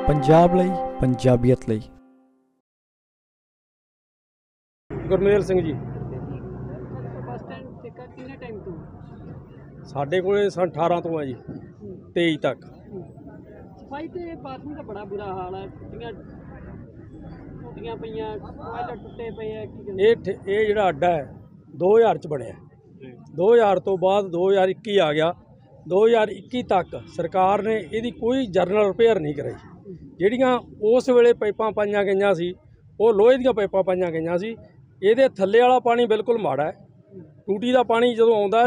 पंजाब लई पंजाबीयत लई। गुरमेल सिंह जी साढ़े को सन 18 तो है जी 23 तक। सफाई ते बाथरूम का बड़ा बुरा हाल है, टूटियां पईयां, टॉयलेट टुटे पे है। ये जिहड़ा अड्डा है 2000 च बनया, 2000 तो बाद 2021 आ गया। 2021 तक सरकार ने इसकी कोई जरनल रिपेयर नहीं कराई। ਜਿਹੜੀਆਂ उस वेले पाइपां पाईयां गईयां सी वो लोहे ਦੀਆਂ पाइपां पाईयां गईयां सी। ਇਹਦੇ थल्ले वाला पानी बिल्कुल माड़ा है। टूटी का पानी जो आउंदा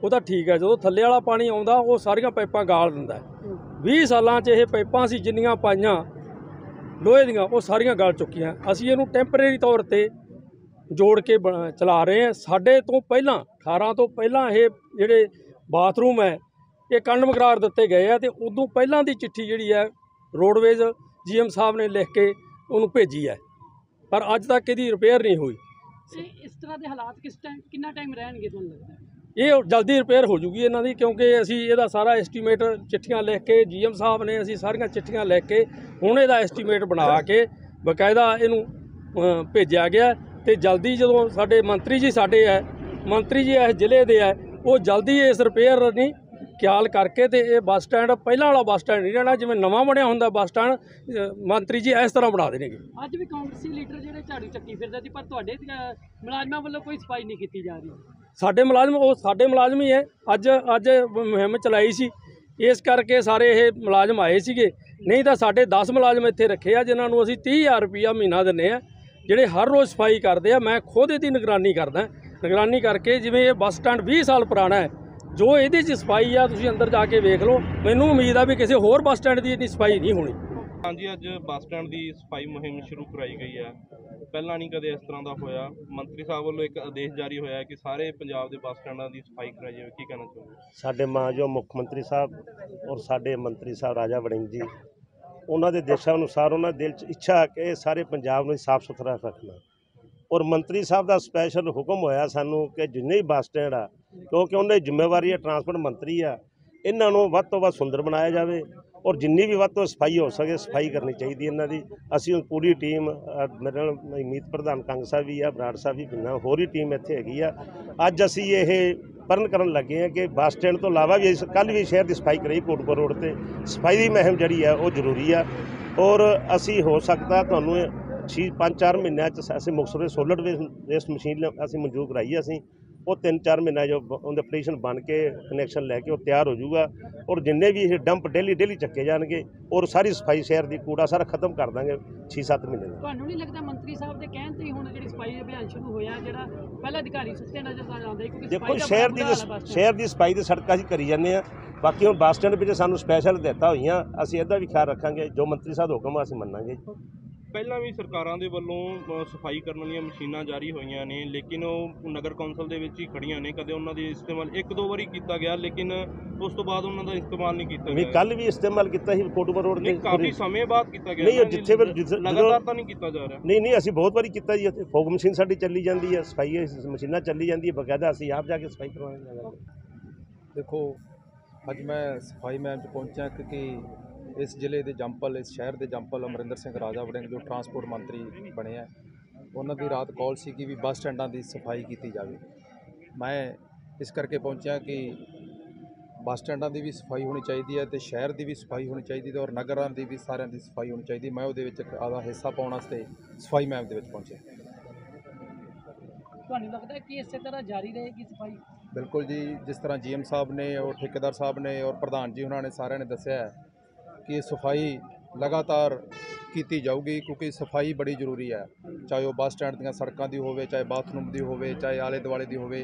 वो तो ठीक है, जो थल्ले वाला पानी आउंदा वो सारियां पाइपां गाल दिंदा है। 20 सालां 'च ये पाइपां सी जिन्नियां पाईयां लोहे दियां वो सारियां गल चुकीਆਂ। ਅਸੀਂ ਇਹਨੂੰ ਟੈਂਪਰੇਰੀ तौर ਤੇ जोड़ के चला रहे हैं। साढ़े तो पहला 18 तो पहला ये ਜਿਹੜੇ बाथरूम है ये कंडम करार दिते गए हैं। तो उदों पहला की चिट्ठी जी है रोडवेज GM साहब ने लिख के उन्होंने भेजी है, पर अज तक यदी रिपेयर नहीं हुई। इस तरह के हालात कितना टाइम रहनगे तुहानूं लगदा है? ये जल्दी रिपेयर हो जूगी इन्हां दी, क्योंकि असी इहदा सारा एस्टीमेट चिट्ठियां लिख के GM साहब ने असी सारियां चिट्ठियां लिख के हुण इहदा एस्टीमेट बना के बकायदा इहनूं भेजिया गया। तो जल्दी जो साडे मंत्री जी साडे है, मंत्री जी इस जिले दे है, वो जल्दी इस रिपेयर नहीं ख्याल करके तो ये बस स्टैंड पहला वाला बस स्टैंड नहीं रहना, जिवें नवां बनया हुंदा बस स्टैंड मंत्री जी इस तरह बना देंगे। अज भी कांग्रेसी लीडर जिहड़े झाड़ू चक्की फिरदे सी, पर तुहाडे मुलाजमां वल्लों कोई सफाई नहीं की जा रही। साडे मुलाजम वो साडे मुलाजम ही है। अज मुहिम चलाई सी, इस करके सारे ये मुलाजम आए सीगे। नहीं तो साडे 10 मुलाजम इत्थे रखे आ जिन्होंने असीं 30,000 रुपया महीना दिंदे आ, जिहड़े हर रोज़ सफाई करते हैं। मैं खुद इसकी निगरानी करदा, निगरानी करके जिवें ये बस स्टैंड 20 साल पुराना है, जो ये सफाई आ तुसीं अंदर जाके वेख लो। मैनूं उम्मीद आ भी किसी होर बस स्टैंड की इन्नी सफाई नहीं होनी। हाँ जी, अज बस स्टैंड की सफाई मुहिम शुरू कराई गई है। पहला नहीं कदे इस तरह का होया। मंत्री साहब वालों एक आदेश जारी होया कि सारे पंजाब के बस स्टैंडों की सफाई कराई जाए। की कहना चाहोगे? साडे मानयोग मुख मंत्री साहब और साडे मंत्री साहब राजा वड़िंग जी, उन्होंने देशानुसार उन्होंने दिल च इच्छा कि सारे पंजाब में साफ सुथरा रखना, और मंत्री साहब का स्पैशल हुक्म होया सानू कि जिन्ने भी बस स्टैंड आ, क्योंकि उन्हें जिम्मेवारी है, ट्रांसपोर्ट मंत्री आ, इन्हों वध तो वध सुंदर बनाया जाए और जिन्नी भी वध तो सफाई हो सके सफाई करनी चाहिए इन्हों की। असी पूरी टीम मेरे मीत प्रधान कंग साहब भी है, बराड़ साहब भी बिना होर ही टीम इत्थे हैगी आ। अज असी ये परण करन लगे हैं कि बस स्टैंड तो इलावा भी कल भी शहर की सफाई कराई कोटपुर रोड पर। सफाई की मुहिम जी है वो जरूरी है, और असी हो सकता तुहानूं 5-4 महीनों असीं मुक्तसर सोलर वेस्ट मशीन असीं मंजूर कराई। असीं वो 3-4 महीना जो उनके पटीशन बन के कनैक्शन लैके वो तैयार हो जाऊगा, और जिन्ने भी ये डंप डेली चक्के जाएंगे और सारी सफाई शहर की कूड़ा सारा खत्म कर देंगे 6-7 महीने में। तुहानूं नहीं लगता मंत्री साहब के कहण ते हुण जिहड़ी सफाई अभियान शुरू होया, जिहड़ा पहला अधिकारी सुत्ते नज़र आउंदे? क्योंकि देखो शहर की सफाई तो सड़क असीं करी जाने आ, बाकी हुण बस स्टैंड पिछे सानूं स्पैशल दिता होईयां, असीं इहदा भी ख्याल रखांगे। जो मंत्री साहब हुक्म असीं मन्नांगे। ਪਹਿਲਾਂ ਵੀ ਸਰਕਾਰਾਂ ਦੇ ਵੱਲੋਂ ਸਫਾਈ ਕਰਨ ਦੀਆਂ ਮਸ਼ੀਨਾਂ ਜਾਰੀ ਹੋਈਆਂ ਨੇ, ਲੇਕਿਨ ਉਹ ਨਗਰ ਕੌਂਸਲ ਦੇ ਵਿੱਚ ਹੀ ਖੜੀਆਂ ਨੇ। ਕਦੇ ਉਹਨਾਂ ਦੀ ਇਸਤੇਮਾਲ 1-2 ਵਾਰੀ ਕੀਤਾ ਗਿਆ, ਲੇਕਿਨ ਉਸ ਤੋਂ ਬਾਅਦ ਉਹਨਾਂ ਦਾ ਇਸਤੇਮਾਲ ਨਹੀਂ ਕੀਤਾ ਗਿਆ। ਕੱਲ ਵੀ ਇਸਤੇਮਾਲ ਕੀਤਾ ਸੀ ਕੋਟਪੁਰ ਰੋਡ ਤੇ, ਕਾਫੀ ਸਮੇਂ ਬਾਅਦ ਕੀਤਾ ਗਿਆ। ਨਹੀਂ ਜਿੱਥੇ ਲਗਾਤਾਰ ਤਾਂ ਨਹੀਂ ਕੀਤਾ ਜਾ ਰਿਹਾ। ਨਹੀਂ ਅਸੀਂ ਬਹੁਤ ਵਾਰੀ ਕੀਤਾ ਜੀ। ਇੱਥੇ ਫੋਗ ਮਸ਼ੀਨ ਸਾਡੀ ਚੱਲੀ ਜਾਂਦੀ ਹੈ, ਸਫਾਈ ਮਸ਼ੀਨਾਂ ਚੱਲੀ ਜਾਂਦੀ ਹੈ, ਬਕਾਇਦਾ ਅਸੀਂ ਆਪ ਜਾ ਕੇ ਸਫਾਈ ਕਰਵਾਉਣੀ। देखो अज मैं सफाई मुहिम पहुंचा क्योंकि इस जिले के जंपल, इस शहर के जंपल अमरिंदर सिंह राजा वड़िंग जो ट्रांसपोर्ट मंत्री बने हैं, उन्होंने रात कॉल सी कि भी बस स्टैंडों की सफाई की जाए। मैं इस करके पहुंचा कि बस स्टैंडों की भी सफाई होनी चाहिए है, तो शहर की भी सफाई होनी चाहिए और नगरों की भी सारिਆਂ की सफाई होनी चाहिए। मैं वो आधा हिस्सा पाने वास्ते सफाई मुहिम के पहुंचे। तुहानूं लगता है कि इस तरह जारी रहेगी सफाई? बिल्कुल जी, जिस तरह GM साहब ने और ठेकेदार साहब ने और प्रधान जी उन्होंने सारे ने दस्या है कि सफाई लगातार की जाऊगी, क्योंकि सफाई बड़ी जरूरी है। चाहे वो बस स्टैंड दी सड़कों की होवे, चाहे बाथरूम की होवे, चाहे आले दुआले की होवे,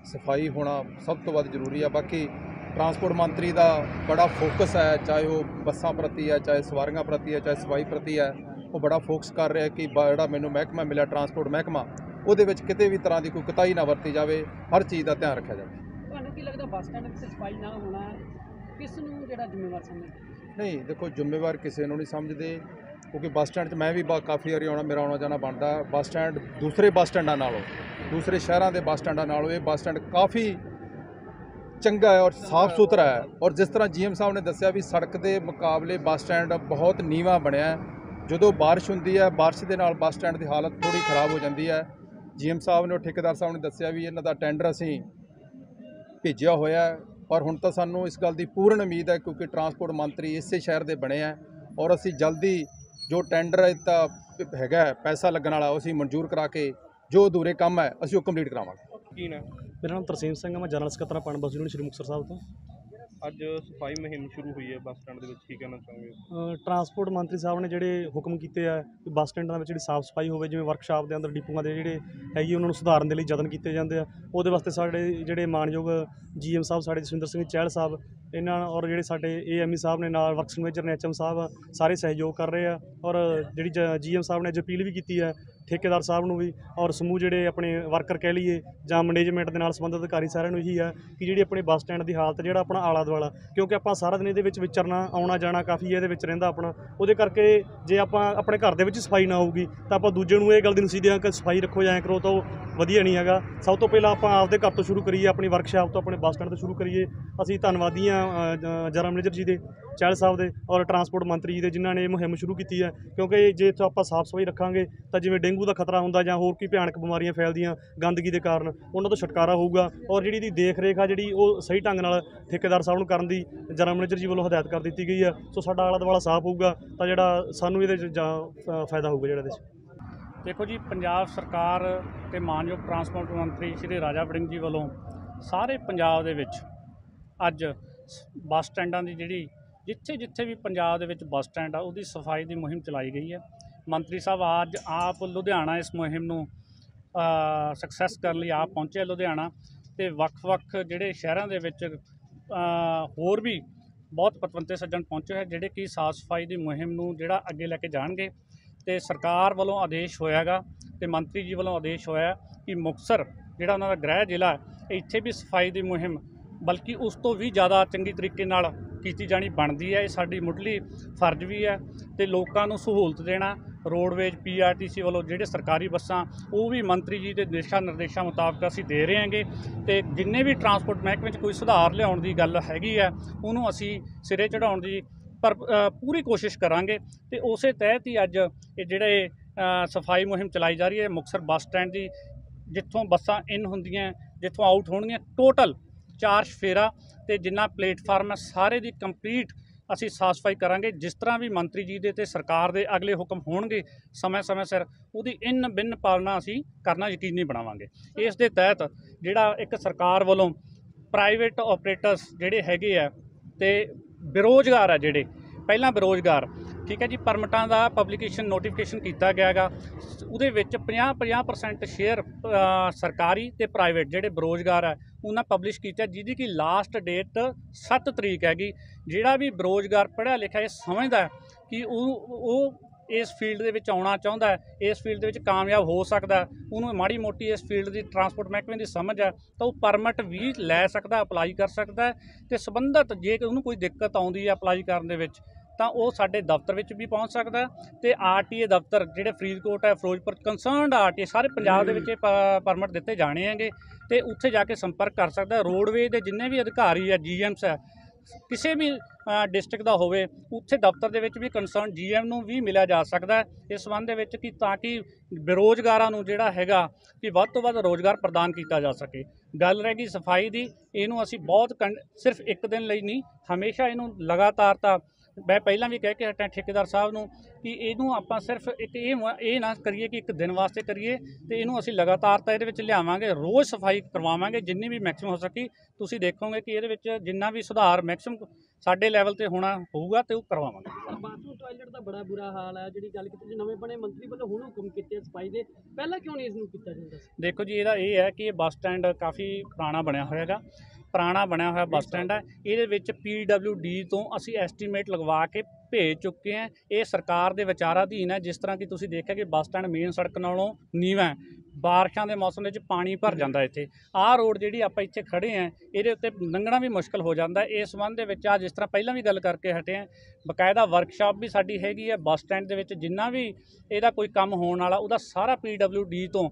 सफाई होना सब तो वध जरूरी है। बाकी ट्रांसपोर्ट मंत्री का बड़ा फोकस है, चाहे वो बसां प्रति है, चाहे सवारियां प्रति है, चाहे सफाई प्रति है, वो बड़ा फोकस कर रहा है कि जिहड़ा मैनूं महकमा मिला ट्रांसपोर्ट महकमा, ਉਹਦੇ ਵਿੱਚ किसी भी तरह की कोई कोताही ना वरती जाए, हर चीज़ का ध्यान रखा जाए। ਤੁਹਾਨੂੰ ਕੀ ਲੱਗਦਾ ਬੱਸ ਸਟੈਂਡ ਵਿੱਚ ਸਫਾਈ ਨਾ ਹੋਣਾ किस ਨੂੰ ਜਿਹੜਾ ਜ਼ਿੰਮੇਵਾਰ ਸਮਝਦੇ? नहीं देखो, जिम्मेवार किसी को नहीं समझते, क्योंकि बस स्टैंड मैं भी काफ़ी बारी आना, मेरा आना जाना बनता। बस स्टैंड दूसरे बस स्टैंडों नालों, दूसरे शहरों के बस स्टैंडों नालों ये बस स्टैंड काफ़ी ਚੰਗਾ ਹੈ ਔਰ ਸਾਫ਼ ਸੁਥਰਾ ਹੈ। ਔਰ ਜਿਸ ਤਰ੍ਹਾਂ ਜੀਐਮ ਸਾਹਿਬ ਨੇ ਦੱਸਿਆ ਵੀ ਸੜਕ ਦੇ ਮੁਕਾਬਲੇ ਬੱਸ ਸਟੈਂਡ ਬਹੁਤ ਨੀਵਾਂ ਬਣਿਆ ਹੈ। ਜਦੋਂ ਬਾਰਿਸ਼ ਹੁੰਦੀ ਹੈ, ਬਾਰਿਸ਼ ਦੇ ਨਾਲ ਬੱਸ ਸਟੈਂਡ ਦੀ ਹਾਲਤ ਥੋੜ੍ਹੀ ਖਰਾਬ ਹੋ ਜਾਂਦੀ ਹੈ। ਜੀਐਮ ਸਾਹਿਬ ਨੇ ਔਰ ਠੇਕੇਦਾਰ ਸਾਹਿਬ ਨੇ ਦੱਸਿਆ ਵੀ ਇਹਨਾਂ ਦਾ ਟੈਂਡਰ ਅਸੀਂ ਭੇਜਿਆ ਹੋਇਆ ਹੈ ਔਰ ਹੁਣ ਤਾਂ ਸਾਨੂੰ ਇਸ ਗੱਲ ਦੀ ਪੂਰਨ ਉਮੀਦ ਹੈ ਕਿਉਂਕਿ ਟਰਾਂਸਪੋਰਟ ਮੰਤਰੀ ਇਸੇ ਸ਼ਹਿਰ ਦੇ ਬਣੇ ਆ ਔਰ ਅਸੀਂ ਜਲਦੀ ਜੋ ਟੈਂਡਰ ਦਾ ਹੈਗਾ ਪੈਸਾ ਲੱਗਣ ਵਾਲਾ ਉਹ ਅਸੀਂ ਮਨਜ਼ੂਰ ਕਰਾ ਕੇ ਜੋ ਅਧੂਰੇ ਕੰਮ ਹੈ ਅਸੀਂ ਉਹ ਕੰਪਲੀਟ ਕਰਾਵਾਂਗੇ। ਕੀ ਨਾ ਮੇਰਾ ਨਾਮ ਤਰਸੀਮ ਸਿੰਘ ਹੈ, ਮੈਂ ਜਨਰਲ ਸਕੱਤਰ ਪਣ ਬੱਸ ਯੂਨੀਅਨ ਸ਼੍ਰੀ ਮੁਕਤਸਰ ਸਾਹਿਬ ਤੋਂ। ਅੱਜ ਸਫਾਈ ਮੁਹਿੰਮ ਸ਼ੁਰੂ ਹੋਈ ਹੈ ਬੱਸ ਸਟੈਂਡ ਦੇ ਵਿੱਚ, ਕੀ ਕਹਿਣਾ ਚਾਹੋਗੇ? ਟਰਾਂਸਪੋਰਟ ਮੰਤਰੀ ਸਾਹਿਬ ਨੇ ਜਿਹੜੇ ਹੁਕਮ ਕੀਤੇ ਆ ਕਿ ਬੱਸ ਸਟੈਂਡਾਂ ਵਿੱਚ ਜਿਹੜੀ ਸਾਫ਼ ਸਫਾਈ ਹੋਵੇ, ਜਿਵੇਂ ਵਰਕਸ਼ਾਪ ਦੇ ਅੰਦਰ ਡਿਪੂਆਂ ਦੇ ਜਿਹੜੇ ਹੈਗੀ ਉਹਨਾਂ ਨੂੰ ਸੁਧਾਰਨ ਦੇ ਲਈ ਯਤਨ ਕੀਤੇ ਜਾਂਦੇ ਆ। ਉਹਦੇ ਵਾਸਤੇ ਸਾਡੇ ਜਿਹੜੇ ਮਾਨਯੋਗ ਜੀਐਮ ਸਾਹਿਬ ਸਾਡੇ ਜਸਵਿੰਦਰ ਸਿੰਘ ਚਹਿਲ ਸਾਹਿਬ ਇਹਨਾਂ ਔਰ ਜਿਹੜੇ ਸਾਡੇ ਏਐਮਈ ਸਾਹਿਬ ਨੇ ਨਾਲ ਵਰਕਸ ਮੈਨੇਜਰ ਨੇ ਐਚਐਮ ਸਾਹਿਬ ਸਾਰੇ ਸਹਿਯੋਗ ਕਰ ਰਹੇ ਆ ਔਰ ਜਿਹੜੀ ਜੀਐਮ ਸਾਹਿਬ ਨੇ ਅੱਜ ਅਪੀਲ ਵੀ ਕੀਤੀ ਹੈ ਠੇਕੇਦਾਰ ਸਾਹਿਬ ਨੂੰ ਵੀ ਔਰ ਸਮੂਹ ਜਿਹੜੇ ਆਪਣੇ ਵਰਕਰ ਕਹਿ ਲਈਏ ਜਾਂ ਮੈਨੇਜਮੈਂਟ ਦੇ ਨਾਲ ਸੰਬੰਧਿਤ ਅਧਿਕਾਰੀ ਸਾਰਿਆਂ ਨੂੰ ਇਹੀ ਹੈ ਕਿ ਜਿਹੜੀ ਆਪਣੇ ਬੱਸ ਸਟੈਂਡ ਦੀ ਹਾਲਤ ਜਿਹੜਾ ਆਪਣਾ ਆਲਾ ਦੁਆਲਾ, ਕਿਉਂਕਿ ਆਪਾਂ ਸਾਰਾ ਦਿਨ ਇਹਦੇ ਵਿੱਚ ਵਿਚਰਨਾ ਆਉਣਾ ਜਾਣਾ ਕਾਫੀ ਇਹਦੇ ਵਿੱਚ ਰਹਿੰਦਾ ਆਪਣਾ, ਉਹਦੇ ਕਰਕੇ ਜੇ ਆਪਾਂ ਆਪਣੇ ਘਰ ਦੇ ਵਿੱਚ ਸਫਾਈ ਨਾ ਹੋਊਗੀ ਤਾਂ ਆਪਾਂ ਦੂਜੇ ਨੂੰ ਇਹ ਗੱਲ ਦੀ ਨਸੀਹਤ ਦਿਆਂਗੇ ਕਿ ਸਫਾਈ ਰੱਖੋ ਜਾਂ ਕਰੋ, ਤਾਂ ਉਹ ਵਧੀਆ ਨਹੀਂ ਹੈਗਾ। ਸਭ ਤੋਂ ਪਹਿਲਾਂ ਆਪਾਂ ਆਪਦੇ ਘਰ ਤੋਂ ਸ਼ੁਰੂ ਕਰੀਏ, ਆਪਣੀ ਵਰਕਸ਼ਾਪ ਤੋਂ ਆਪਣੇ ਬੱਸ ਸਟੈਂਡ ਤੋਂ ਸ਼ੁਰੂ ਕਰੀਏ। ਅਸੀਂ ਧੰਨਵਾਦੀ ਹਾਂ ਜਨਰਲ ਮੈਨੇਜਰ ਜੀ ਦੇ, ਚਹਿਲ ਸਾਹਿਬ ਦੇ ਔਰ ਟਰਾਂਸਪੋਰਟ ਮੰਤਰੀ ਜੀ ਦੇ ਜਿਨ੍ਹਾਂ ਨੇ ਇਹ ਮੁਹਿੰਮ ਸ਼ੁਰੂ ਕੀਤੀ ਹੈ, ਕਿਉਂਕਿ ਜੇ ਇੱਥੋਂ ਆਪਾਂ ਸਾਫ਼ ਸਫਾਈ ਰੱਖਾਂਗੇ ਤਾਂ ਜਿਵੇਂ ਡੇਂਗੂ ਦਾ ਖਤਰਾ ਹੁੰਦਾ ਜਾਂ ਹੋਰ ਕੋਈ ਭਿਆਨਕ ਬਿਮਾਰੀਆਂ ਫੈਲਦੀਆਂ ਗੰਦਗੀ ਦੇ ਕਾਰਨ, ਉਹਨਾਂ ਤੋਂ ਛੁਟਕਾਰਾ ਹੋਊਗਾ ਔਰ ਜਿਹੜੀ ਇਹਦੀ ਦੇਖ ਰੇਖ ਆ ਜਿਹੜੀ ਉਹ ਸਹੀ ਢੰਗ ਨਾਲ ਠੇਕੇਦਾਰ ਸਾਹਿਬ ਨੂੰ ਕਰਨ ਦੀ ਜਨਰਲ ਮੈਨੇਜਰ ਜੀ ਵੱਲੋਂ ਹਦਾਇਤ ਕਰ ਦਿੱਤੀ ਗਈ ਹੈ। ਸੋ ਸਾਡਾ ਆਲਾ ਦੁਆਲਾ ਸਾਫ਼ ਹੋਊਗਾ ਤਾਂ ਜਿਹੜਾ ਸਾਨੂੰ ਇਹਦੇ 'ਚ ਫਾਇਦਾ ਹੋਊਗਾ ਜਿਹੜਾ ਇਹਦੇ 'ਚ। ਦੇਖੋ ਜੀ, ਪੰਜਾਬ ਸਰਕਾਰ ਤੇ ਮਾਨਯੋਗ ਟਰਾਂਸਪੋਰਟ ਮੰਤਰੀ ਸ਼੍ਰੀ ਰਾਜਾ ਵੜਿੰਗ ਜੀ ਵੱਲੋਂ ਸਾਰੇ ਪੰਜਾਬ ਦੇ ਵਿੱਚ ਅੱਜ ਬੱਸ ਸਟੈਂਡਾਂ ਦੀ ਜਿਹੜੀ ਜਿੱਥੇ ਵੀ ਪੰਜਾਬ ਦੇ ਵਿੱਚ ਬੱਸ ਸਟੈਂਡ ਆ ਉਹਦੀ ਸਫਾਈ ਦੀ ਮੁਹਿੰਮ ਚਲਾਈ ਗਈ ਹੈ। ਮੰਤਰੀ ਸਾਹਿਬ ਅੱਜ ਆਪ ਲੁਧਿਆਣਾ ਇਸ ਮੁਹਿੰਮ ਨੂੰ ਸਕਸੈਸ ਕਰਨ ਲਈ ਆਪ ਪਹੁੰਚੇ ਲੁਧਿਆਣਾ, ਤੇ ਵੱਖ-ਵੱਖ ਜਿਹੜੇ ਸ਼ਹਿਰਾਂ ਦੇ ਵਿੱਚ ਹੋਰ ਵੀ ਬਹੁਤ ਪਤਵੰਤੇ ਸੱਜਣ ਪਹੁੰਚੇ ਹੈ ਜਿਹੜੇ ਕਿ ਸਾਫ਼ ਸਫਾਈ ਦੀ ਮੁਹਿੰਮ ਨੂੰ ਜਿਹੜਾ ਅੱਗੇ ਲੈ ਕੇ ਜਾਣਗੇ। ਤੇ ਸਰਕਾਰ ਵੱਲੋਂ ਆਦੇਸ਼ ਹੋਇਆਗਾ ਤੇ ਮੰਤਰੀ ਜੀ ਵੱਲੋਂ ਆਦੇਸ਼ ਹੋਇਆ ਕਿ ਮੁਕਤਸਰ ਜਿਹੜਾ ਉਹਨਾਂ ਦਾ ਗ੍ਰਹਿ ਜ਼ਿਲ੍ਹਾ ਇੱਥੇ ਵੀ ਸਫਾਈ ਦੀ ਮੁਹਿੰਮ ਬਲਕਿ ਉਸ ਤੋਂ ਵੀ ਜ਼ਿਆਦਾ ਚੰਗੀ ਤਰੀਕੇ ਨਾਲ ਕੀਤੀ ਜਾਣੀ ਬਣਦੀ ਹੈ। ਇਹ ਸਾਡੀ ਮੁੱਢਲੀ ਫਰਜ਼ ਵੀ ਹੈ ਤੇ ਲੋਕਾਂ ਨੂੰ ਸਹੂਲਤ ਦੇਣਾ। ਰੋਡਵੇਜ਼ ਪੀਆਰਟੀਸੀ ਵੱਲੋਂ ਜਿਹੜੇ ਸਰਕਾਰੀ ਬੱਸਾਂ ਉਹ ਵੀ ਮੰਤਰੀ ਜੀ ਦੇ ਦਿਸ਼ਾ ਨਿਰਦੇਸ਼ਾਂ ਮੁਤਾਬਕ ਅਸੀਂ ਦੇ ਰਹੇ ਹਾਂਗੇ ਤੇ ਜਿੰਨੇ ਵੀ ਟਰਾਂਸਪੋਰਟ ਮਹਿਕਮੇ 'ਚ ਕੋਈ ਸੁਧਾਰ ਲਿਆਉਣ ਦੀ ਗੱਲ ਹੈਗੀ ਹੈ ਉਹਨੂੰ ਅਸੀਂ ਸਿਰੇ ਚੜ੍ਹਾਉਣ ਦੀ ਪੂਰੀ ਕੋਸ਼ਿਸ਼ ਕਰਾਂਗੇ। ਤੇ ਉਸੇ ਤਹਿਤ ਹੀ ਅੱਜ ਇਹ ਜਿਹੜੇ ਸਫਾਈ ਮੁਹਿੰਮ ਚਲਾਈ ਜਾ ਰਹੀ ਹੈ ਮੁਕਤਸਰ ਬੱਸ ਸਟੈਂਡ ਦੀ, ਜਿੱਥੋਂ ਬੱਸਾਂ ਇਨ ਹੁੰਦੀਆਂ ਜਿੱਥੋਂ ਆਊਟ ਹੋਣਗੀਆਂ, ਟੋਟਲ 4 ਸ਼ਫੇਰਾ ਤੇ ਜਿੰਨਾ ਪਲੇਟਫਾਰਮ ਹੈ ਸਾਰੇ ਦੀ ਕੰਪਲੀਟ ਅਸੀਂ ਸਾਫ਼ ਸਫਾਈ ਕਰਾਂਗੇ। ਜਿਸ ਤਰ੍ਹਾਂ ਵੀ ਮੰਤਰੀ ਜੀ ਦੇ ਤੇ ਸਰਕਾਰ ਦੇ ਅਗਲੇ ਹੁਕਮ ਹੋਣਗੇ ਸਮੇਂ ਸਿਰ ਉਹਦੀ ਇਨ ਬਿਨ ਪਾਲਣਾ ਅਸੀਂ ਕਰਨਾ ਯਕੀਨੀ ਬਣਾਵਾਂਗੇ। ਇਸ ਦੇ ਤਹਿਤ ਜਿਹੜਾ ਇੱਕ ਸਰਕਾਰ ਵੱਲੋਂ ਪ੍ਰਾਈਵੇਟ ਆਪਰੇਟਰਸ ਜਿਹੜੇ ਹੈਗੇ ਆ ਤੇ ਬੇਰੁਜ਼ਗਾਰ ਆ ਜਿਹੜੇ ਪਹਿਲਾਂ ਬੇਰੁਜ਼ਗਾਰ, ਠੀਕ ਹੈ ਜੀ, ਪਰਮਿਟਾਂ ਦਾ ਪਬਲੀਕੇਸ਼ਨ ਨੋਟੀਫਿਕੇਸ਼ਨ ਕੀਤਾ ਗਿਆ ਗਾ, ਉਹਦੇ ਵਿੱਚ 50% ਸ਼ੇਅਰ ਸਰਕਾਰੀ ਤੇ ਪ੍ਰਾਈਵੇਟ ਜਿਹੜੇ ਬੇਰੁਜ਼ਗਾਰ ਹੈ ਉਹਨਾਂ ਪਬਲਿਸ਼ ਕੀਤਾ, ਜਿਹਦੀ ਕਿ ਲਾਸਟ ਡੇਟ 7 ਤਰੀਕ ਹੈਗੀ। ਜਿਹੜਾ ਵੀ ਬੇਰੁਜ਼ਗਾਰ ਪੜ੍ਹਿਆ ਲਿਖਿਆ ਇਹ ਸਮਝਦਾ ਕਿ ਉਹ ਇਸ ਫੀਲਡ ਦੇ ਵਿੱਚ ਆਉਣਾ ਚਾਹੁੰਦਾ ਹੈ, ਇਸ ਫੀਲਡ ਦੇ ਵਿੱਚ ਕਾਮਯਾਬ ਹੋ ਸਕਦਾ, ਉਹਨੂੰ ਮਾੜੀ ਮੋਟੀ ਇਸ ਫੀਲਡ ਦੀ ਟਰਾਂਸਪੋਰਟ ਮਹਿਕਮੇ ਦੀ ਸਮਝ ਹੈ ਤਾਂ ਉਹ ਪਰਮਿਟ ਵੀ ਲੈ ਸਕਦਾ, ਅਪਲਾਈ ਕਰ ਸਕਦਾ ਹੈ। ਤੇ ਸੰਬੰਧਿਤ ਜੇ ਉਹਨੂੰ ਕੋਈ ਦਿੱਕਤ ਆਉਂਦੀ ਹੈ ਅਪਲਾਈ ਕਰਨ ਦੇ ਵਿੱਚ ਤਾਂ ਉਹ ਸਾਡੇ ਦਫ਼ਤਰ ਵਿੱਚ ਵੀ ਪਹੁੰਚ ਸਕਦਾ ਤੇ ਆਰਟੀਏ ਦਫ਼ਤਰ ਜਿਹੜੇ ਫਰੀਦਕੋਟ ਹੈ, ਫਿਰੋਜ਼ਪੁਰ, ਕੰਸਰਨਡ ਆਰਟੀਏ ਸਾਰੇ ਪੰਜਾਬ ਦੇ ਵਿੱਚ ਪਰਮਿਟ ਦਿੱਤੇ ਜਾਣੇ ਹੈਗੇ ਤੇ ਉੱਥੇ ਜਾ ਕੇ ਸੰਪਰਕ ਕਰ ਸਕਦਾ। ਰੋਡਵੇਜ਼ ਦੇ ਜਿੰਨੇ ਵੀ ਅਧਿਕਾਰੀ ਹੈ, ਜੀਐਮਸ ਹੈ, ਕਿਸੇ ਵੀ ਡਿਸਟ੍ਰਿਕਟ ਦਾ ਹੋਵੇ ਉੱਥੇ ਦਫ਼ਤਰ ਦੇ ਵਿੱਚ ਵੀ ਕੰਸਰਨ ਜੀਐਮ ਨੂੰ ਵੀ ਮਿਲਿਆ ਜਾ ਸਕਦਾ ਹੈ ਇਸ ਸੰਬੰਧ ਦੇ ਵਿੱਚ ਕਿ ਤਾਂ ਕਿ ਬੇਰੁਜ਼ਗਾਰਾਂ ਨੂੰ ਜਿਹੜਾ ਹੈਗਾ ਕਿ ਵੱਧ ਤੋਂ ਵੱਧ ਰੋਜ਼ਗਾਰ ਪ੍ਰਦਾਨ ਕੀਤਾ ਜਾ ਸਕੇ। ਗੱਲ ਰਹਿ ਗਈ ਸਫਾਈ ਦੀ, ਇਹਨੂੰ ਅਸੀਂ ਬਹੁਤ ਸਿਰਫ ਇੱਕ ਦਿਨ ਲਈ ਨਹੀਂ, ਹਮੇਸ਼ਾ ਇਹਨੂੰ ਲਗਾਤਾਰਤਾ ਮੈਂ ਪਹਿਲਾਂ ਵੀ ਕਹਿ ਕੇ ਹਟਿਆ ਠੇਕੇਦਾਰ ਸਾਹਿਬ ਨੂੰ ਕਿ ਇਹਨੂੰ ਆਪਾਂ ਸਿਰਫ ਇੱਕ ਇਹ ਨਾ ਕਰੀਏ ਕਿ ਇੱਕ ਦਿਨ ਵਾਸਤੇ ਕਰੀਏ ਤੇ ਇਹਨੂੰ ਅਸੀਂ ਲਗਾਤਾਰਤਾ ਇਹਦੇ ਵਿੱਚ ਲਿਆਵਾਂਗੇ, ਰੋਜ਼ ਸਫਾਈ ਕਰਵਾਵਾਂਗੇ ਜਿੰਨੀ ਵੀ ਮੈਕਸਿਮਮ ਹੋ ਸਕੀ। ਤੁਸੀਂ ਦੇਖੋਗੇ ਕਿ ਇਹਦੇ ਵਿੱਚ ਜਿੰਨਾ ਵੀ ਸੁਧਾਰ ਮੈਕਸਿਮਮ ਸਾਡੇ ਲੈਵਲ ਤੇ ਹੋਣਾ ਹੋਊਗਾ ਤੇ ਉਹ ਕਰਵਾਵਾਂਗੇ। ਬਾਥਰੂਮ ਟਾਇਲਟ ਦਾ ਬੜਾ ਬੁਰਾ ਹਾਲ ਹੈ, ਜਿਹੜੀ ਗੱਲ ਕੀਤੀ ਨਵੇਂ ਬਣੇ ਮੰਤਰੀ ਵੱਲੋਂ ਹੁਣ ਹੁਕਮ ਕੀਤੇ ਸਫਾਈ ਦੇ, ਪਹਿਲਾਂ ਕਿਉਂ ਨਹੀਂ ਇਸ ਨੂੰ ਕੀਤਾ ਜਾਂਦਾ? ਦੇਖੋ ਜੀ, ਇਹਦਾ ਇਹ ਹੈ ਕਿ ਇਹ ਬੱਸ ਸਟੈਂਡ ਕਾਫੀ ਪੁਰਾਣਾ ਬਣਿਆ ਹੋਇਆ ਬੱਸ ਸਟੈਂਡ ਹੈ। ਇਹਦੇ ਵਿੱਚ PWD ਤੋਂ ਅਸੀਂ ਐਸਟੀਮੇਟ ਲਗਵਾ ਕੇ ਭੇਜ ਚੁੱਕੇ ਹਾਂ। ਇਹ ਸਰਕਾਰ ਦੇ ਵਿਚਾਰ ਅਧੀਨ ਹੈ। ਜਿਸ ਤਰ੍ਹਾਂ ਕਿ ਤੁਸੀਂ ਦੇਖਿਆ ਕਿ ਬੱਸ ਸਟੈਂਡ ਮੇਨ ਸੜਕ ਨਾਲੋਂ ਨੀਵਾਂ ਹੈ, ਬਾਰਿਸ਼ਾਂ ਦੇ ਮੌਸਮ ਵਿੱਚ ਪਾਣੀ ਭਰ ਜਾਂਦਾ ਇੱਥੇ। ਆਹ ਰੋਡ ਜਿਹੜੀ ਆਪਾਂ ਇੱਥੇ ਖੜੇ ਹਾਂ ਇਹਦੇ ਉੱਤੇ ਲੰਘਣਾ ਵੀ ਮੁਸ਼ਕਲ ਹੋ ਜਾਂਦਾ। ਇਸ ਸੰਬੰਧ ਦੇ ਵਿੱਚ ਜਿਸ ਤਰ੍ਹਾਂ ਪਹਿਲਾਂ ਵੀ ਗੱਲ ਕਰਕੇ ਹਟੇ ਹਾਂ, ਬਕਾਇਦਾ ਵਰਕਸ਼ਾਪ ਵੀ ਸਾਡੀ ਹੈਗੀ ਹੈ ਬੱਸ ਸਟੈਂਡ ਦੇ ਵਿੱਚ। ਜਿੰਨਾ ਵੀ ਇਹਦਾ ਕੋਈ ਕੰਮ ਹੋਣ ਵਾਲਾ ਉਹਦਾ ਸਾਰਾ PWD ਤੋਂ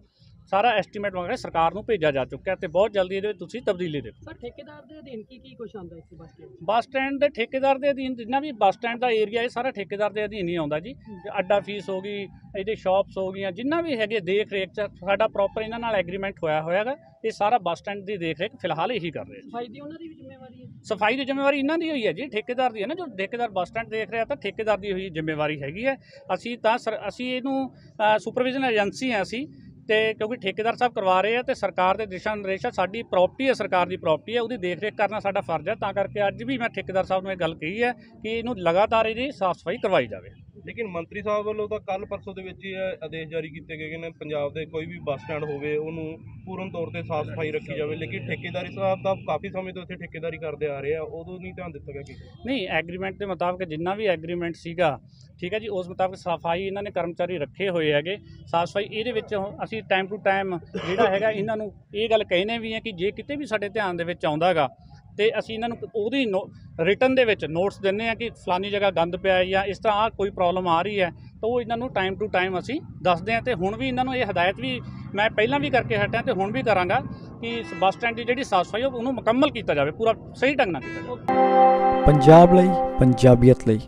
ਸਾਰਾ ਐਸਟੀਮੇਟ ਮੰਗ ਕੇ ਸਰਕਾਰ ਨੂੰ ਭੇਜਿਆ ਜਾ ਚੁੱਕਿਆ ਤੇ ਬਹੁਤ ਜਲਦੀ ਇਹਦੇ ਵਿੱਚ ਤੁਸੀਂ ਤਬਦੀਲੀ ਦੇਖੋ। ਸਰ ਠੇਕੇਦਾਰ ਦੇ ਅਧੀਨ ਕੀ ਕੁਛ ਆਉਂਦਾ ਇੱਥੇ ਬੱਸ ਸਟੈਂਡ? ਬੱਸ ਸਟੈਂਡ ਦੇ ਠੇਕੇਦਾਰ ਦੇ ਅਧੀਨ ਜਿੰਨਾ ਵੀ ਬੱਸ ਸਟੈਂਡ ਦਾ ਏਰੀਆ ਇਹ ਸਾਰਾ ਠੇਕੇਦਾਰ ਦੇ ਅਧੀਨ ਹੀ ਆਉਂਦਾ ਜੀ। ਅੱਡਾ ਫੀਸ ਹੋ ਗਈ, ਇਹਦੀ ਸ਼ਾਪਸ ਹੋ ਗਈਆਂ, ਜਿੰਨਾ ਵੀ ਹੈਗੇ ਦੇਖ ਰੇਖ 'ਚ ਸਾਡਾ ਪ੍ਰੋਪਰ ਇਹਨਾਂ ਨਾਲ ਐਗਰੀਮੈਂਟ ਹੋਇਆ ਹੋਇਆਗਾ। ਇਹ ਸਾਰਾ ਬੱਸ ਸਟੈਂਡ ਦੀ ਦੇਖ ਰੇਖ ਫਿਲਹਾਲ ਇਹੀ ਕਰ ਰਹੇ। ਸਫਾਈ ਦੀ ਉਹਨਾਂ ਦੀ ਵੀ ਜ਼ਿੰਮੇਵਾਰੀ ਹੈ? ਸਫਾਈ ਦੀ ਜ਼ਿੰਮੇਵਾਰੀ ਇਹਨਾਂ ਦੀ ਹੋਈ ਹੈ ਜੀ, ਠੇਕੇਦਾਰ ਦੀ ਹੈ ਨਾ। ਜੋ ਠੇਕੇਦਾਰ ਬੱਸ ਸਟੈਂਡ ਦੇਖ ਰਿਹਾ ਤਾਂ ਠੇਕੇਦਾਰ ਦੀ ਹੋਈ ਜ਼ਿੰਮੇਵਾਰੀ ਹੈਗੀ ਹੈ। ਅਸੀਂ ਇਹਨੂੰ ਸੁਪਰਵਿਜ਼ਨ ਏਜੰਸੀ ਹਾਂ ਅਸੀਂ, ਤੇ ਕਿਉਂਕਿ ਠੇਕੇਦਾਰ ਸਾਹਿਬ ਕਰਵਾ ਰਹੇ ਆ ਤੇ ਸਰਕਾਰ ਦੇ ਦਿਸ਼ਾ ਨਿਰਦੇਸ਼ਾਂ, ਸਾਡੀ ਪ੍ਰਾਪਰਟੀ ਹੈ, ਸਰਕਾਰ ਦੀ ਪ੍ਰਾਪਰਟੀ ਹੈ, ਉਹਦੀ ਦੇਖ ਰੇਖ ਕਰਨਾ ਸਾਡਾ ਫਰਜ਼ ਹੈ। ਤਾਂ ਕਰਕੇ ਅੱਜ ਵੀ ਮੈਂ ਠੇਕੇਦਾਰ ਸਾਹਿਬ ਨੂੰ ਇਹ ਗੱਲ ਕਹੀ ਹੈ ਕਿ ਇਹਨੂੰ ਲਗਾਤਾਰ ਇਹਦੀ ਸਾਫ਼ ਸਫਾਈ ਕਰਵਾਈ ਜਾਵੇ। ਲੇਕਿਨ ਮੰਤਰੀ ਸਾਹਿਬ ਵੱਲੋਂ ਤਾਂ ਕੱਲ ਪਰਸੋਂ ਦੇ ਵਿੱਚ ਹੀ ਇਹ ਆਦੇਸ਼ ਜਾਰੀ ਕੀਤੇ ਗਏ ਨੇ ਪੰਜਾਬ ਦੇ ਕੋਈ ਵੀ ਬੱਸ ਸਟੈਂਡ ਹੋਵੇ ਉਹਨੂੰ ਪੂਰਨ ਤੌਰ ਤੇ ਸਾਫ਼ ਸਫਾਈ ਰੱਖੀ ਜਾਵੇ। ਲੇਕਿਨ ਠੇਕੇਦਾਰੀ ਸਾਹਿਬ ਤਾਂ ਕਾਫੀ ਸਮੇਂ ਤੋਂ ਇੱਥੇ ਠੇਕੇਦਾਰੀ ਕਰਦੇ ਆ ਰਹੇ ਆ, ਉਦੋਂ ਨਹੀਂ ਧਿਆਨ ਦਿੱਤਾ ਗਿਆ ਕਿ ਨਹੀਂ, ਐਗਰੀਮੈਂਟ ਦੇ ਮੁਤਾਬਕ ਜਿੰਨਾ ਵੀ ਐਗਰੀਮੈਂਟ ਸੀਗਾ, ਠੀਕ ਹੈ ਜੀ, ਉਸ ਮੁਤਾਬਕ ਸਫਾਈ ਇਹਨਾਂ ਨੇ ਕਰਮਚਾਰੀ ਰੱਖੇ ਹੋਏ ਹੈਗੇ। ਸਾਫ਼ ਸਫਾਈ ਇਹਦੇ ਵਿੱਚ ਅਸੀਂ ਟਾਈਮ ਟੂ ਟਾਈਮ ਜਿਹੜਾ ਹੈਗਾ ਇਹਨਾਂ ਨੂੰ ਇਹ ਗੱਲ ਕਹਿੰਦੇ ਵੀ ਹੈ ਕਿ ਜੇ ਕਿਤੇ ਵੀ ਸਾਡੇ ਧਿਆਨ ਦੇ ਵਿੱਚ ਆਉਂਦਾ ਗਾ ਤੇ ਅਸੀਂ ਇਹਨਾਂ ਨੂੰ ਉਹਦੀ ਰਿਟਨ ਦੇ ਵਿੱਚ ਨੋਟਸ ਦਿੰਦੇ ਹਾਂ ਕਿ ਫਲਾਨੀ ਜਗ੍ਹਾ ਗੰਦ ਪਿਆ ਹੈ ਜਾਂ ਇਸ ਤਰ੍ਹਾਂ ਕੋਈ ਪ੍ਰੋਬਲਮ ਆ ਰਹੀ ਹੈ, ਤਾਂ ਉਹ ਇਹਨਾਂ ਨੂੰ ਟਾਈਮ ਟੂ ਟਾਈਮ ਅਸੀਂ ਦੱਸਦੇ ਹਾਂ। ਤੇ ਹੁਣ ਵੀ ਇਹਨਾਂ ਨੂੰ ਇਹ ਹਦਾਇਤ ਵੀ ਮੈਂ ਪਹਿਲਾਂ ਵੀ ਕਰਕੇ ਹਟਿਆ ਤੇ ਹੁਣ ਵੀ ਕਰਾਂਗਾ ਕਿ ਇਸ ਬੱਸ ਸਟੈਂਡ ਦੀ ਜਿਹੜੀ ਸਾਫ਼ ਸਫਾਈ ਉਹਨੂੰ ਮੁਕੰਮਲ ਕੀਤਾ ਜਾਵੇ, ਪੂਰਾ ਸਹੀ ਢੰਗ ਨਾਲ ਕੀਤਾ ਜਾਵੇ। ਪੰਜਾਬ ਲਈ, ਪੰਜਾਬੀਅਤ ਲਈ